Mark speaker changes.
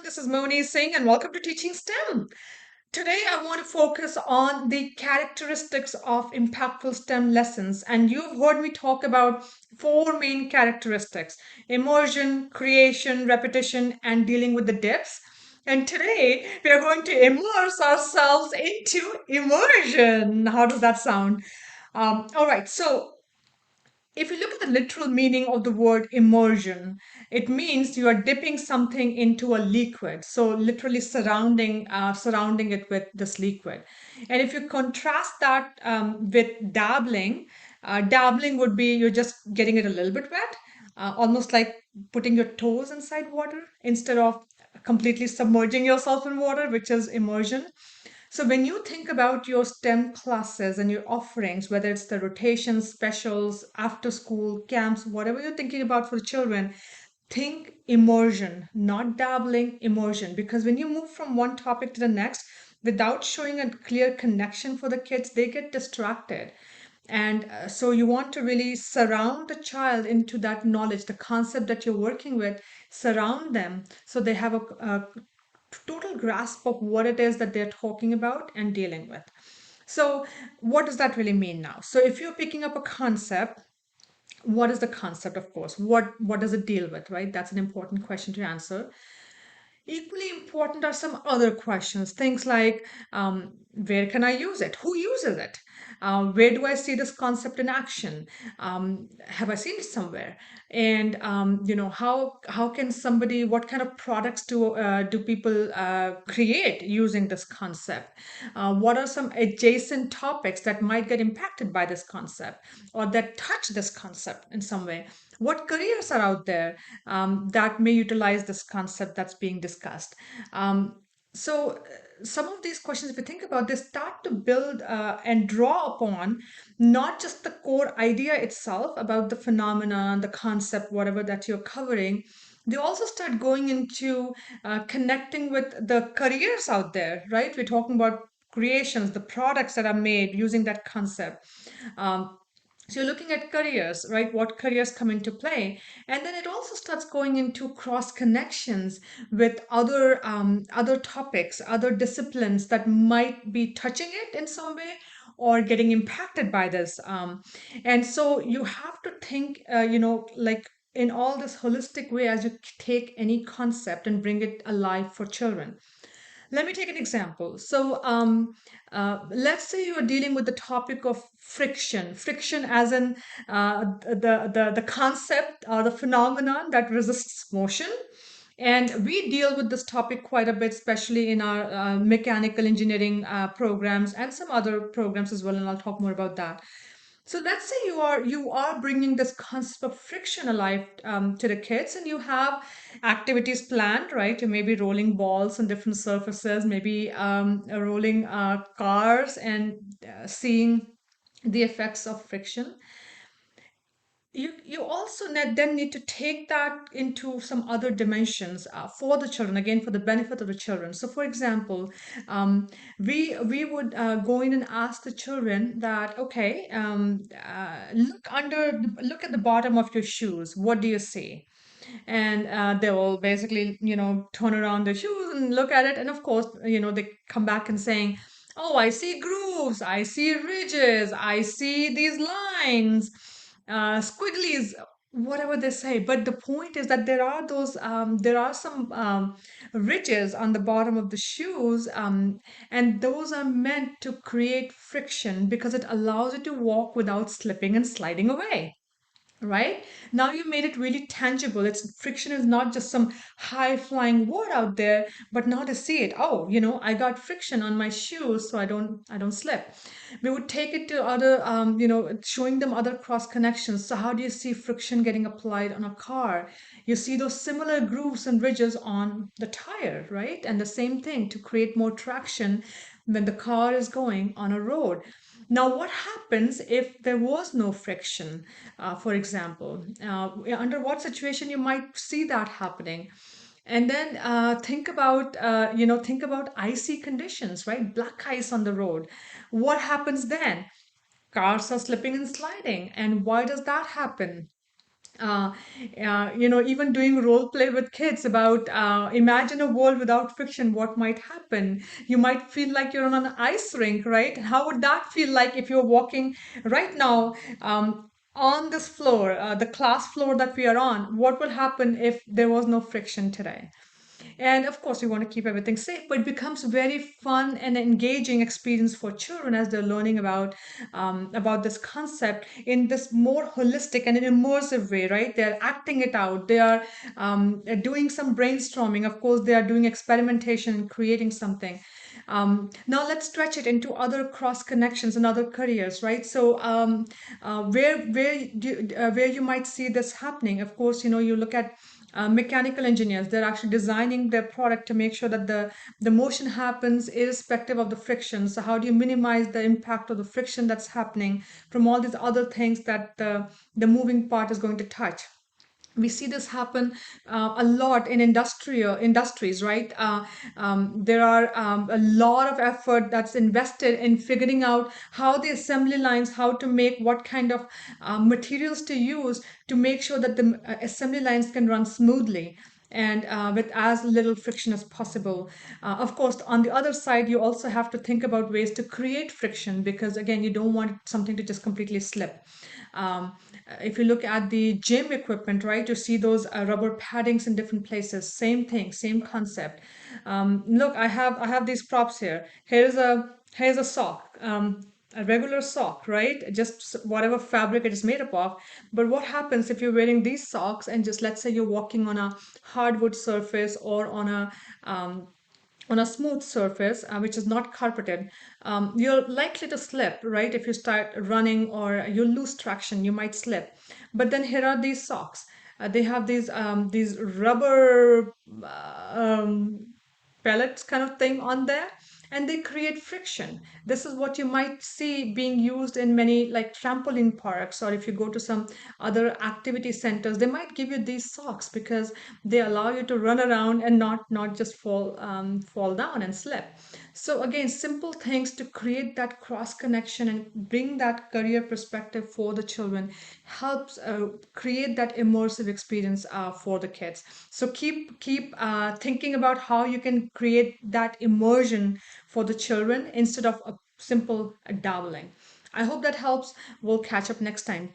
Speaker 1: everyone. This is Moni Singh, and welcome to Teaching STEM. Today, I want to focus on the characteristics of impactful STEM lessons. And you've heard me talk about four main characteristics: immersion, creation, repetition, and dealing with the dips. And today, we are going to immerse ourselves into immersion. How does that sound? All right, so if you look at the literal meaning of the word immersion, it means you are dipping something into a liquid. So literally surrounding it with this liquid. And if you contrast that with dabbling, dabbling would be you're just getting it a little bit wet, almost like putting your toes inside water instead of completely submerging yourself in water, which is immersion. So when you think about your STEM classes and your offerings, whether it's the rotations, specials, after school camps, whatever you're thinking about for the children, think immersion, not dabbling, immersion. Because when you move from one topic to the next without showing a clear connection for the kids, they get distracted. And so you want to really surround the child into that knowledge, the concept that you're working with, surround them so they have a total grasp of what it is that they're talking about and dealing with. So, what does that really mean now? So, if you're picking up a concept, what is the concept, of course? What does it deal with, right? That's an important question to answer. Equally important are some other questions, things like where can I use it? Who uses it? Where do I see this concept in action? Have I seen it somewhere? And how can somebody? What kind of products do people create using this concept? What are some adjacent topics that might get impacted by this concept or that touch this concept in some way? What careers are out there that may utilize this concept that's being discussed? Some of these questions, if you think about, they start to build and draw upon not just the core idea itself about the phenomenon, the concept, whatever that you're covering. They also start going into connecting with the careers out there, right? We're talking about creations, the products that are made using that concept. Um, so you're looking at careers, right? What careers come into play, and then it also starts going into cross connections with other topics, other disciplines that might be touching it in some way or getting impacted by this. And so you have to think, like in all this holistic way as you take any concept and bring it alive for children. Let me take an example. Let's say you're dealing with the topic of friction. Friction, as in the concept or the phenomenon that resists motion. And we deal with this topic quite a bit, especially in our mechanical engineering programs and some other programs as well. And I'll talk more about that. So let's say you are bringing this concept of friction alive to the kids, and you have activities planned, right? You may be rolling balls on different surfaces, maybe rolling cars and seeing the effects of friction. You also then need to take that into some other dimensions for the children, again for the benefit of the children. So for example, we would go in and ask the children that, okay, look at the bottom of your shoes, what do you see? And they will basically turn around their shoes and look at it, and of course they come back and saying, oh, I see grooves, I see ridges, I see these lines, squigglies, whatever they say. But the point is that there are some ridges on the bottom of the shoes, and those are meant to create friction because it allows you to walk without slipping and sliding away. Right? Now you made it really tangible. It's friction is not just some high flying word out there, but now to see it. Oh, I got friction on my shoes, so I don't slip. We would take it to other, showing them other cross connections. So how do you see friction getting applied on a car? You see those similar grooves and ridges on the tire, right? And the same thing to create more traction when the car is going on a road. Now, what happens if there was no friction, for example? Under what situation you might see that happening? And then think about icy conditions, right? Black ice on the road. What happens then? Cars are slipping and sliding. And why does that happen? uh, even doing role play with kids about imagine a world without friction, what might happen? You might feel like you're on an ice rink, right? How would that feel like if you're walking right now on this floor, the class floor that we are on? What will happen if there was no friction today? And of course, we want to keep everything safe, but it becomes very fun and engaging experience for children as they're learning about this concept in this more holistic and an immersive way, right? They're acting it out. They are doing some brainstorming. Of course, they are doing experimentation and creating something. Now let's stretch it into other cross connections and other careers, right? So where you might see this happening, of course, you look at mechanical engineers. They're actually designing their product to make sure that the motion happens irrespective of the friction. So how do you minimize the impact of the friction that's happening from all these other things that the moving part is going to touch? We see this happen a lot in industrial industries, right? There are a lot of effort that's invested in figuring out how the assembly lines, how to make what kind of materials to use to make sure that the assembly lines can run smoothly and with as little friction as possible. Of course, on the other side, you also have to think about ways to create friction because, again, you don't want something to just completely slip. Um, if you look at the gym equipment, right, you see those rubber paddings in different places. Same thing, same concept. Look, I have these props here. Here's a sock. A regular sock, right? Just whatever fabric it is made up of. But what happens if you're wearing these socks and just let's say you're walking on a hardwood surface or on a smooth surface, which is not carpeted, you're likely to slip, right? If you start running or you lose traction, you might slip. But then here are these socks. They have these rubber pellets kind of thing on there, and they create friction. This is what you might see being used in many like trampoline parks, or if you go to some other activity centers, they might give you these socks because they allow you to run around and not just fall down and slip. So again, simple things to create that cross connection and bring that career perspective for the children helps create that immersive experience for the kids. So keep thinking about how you can create that immersion for the children instead of a simple dabbling. I hope that helps. We'll catch up next time.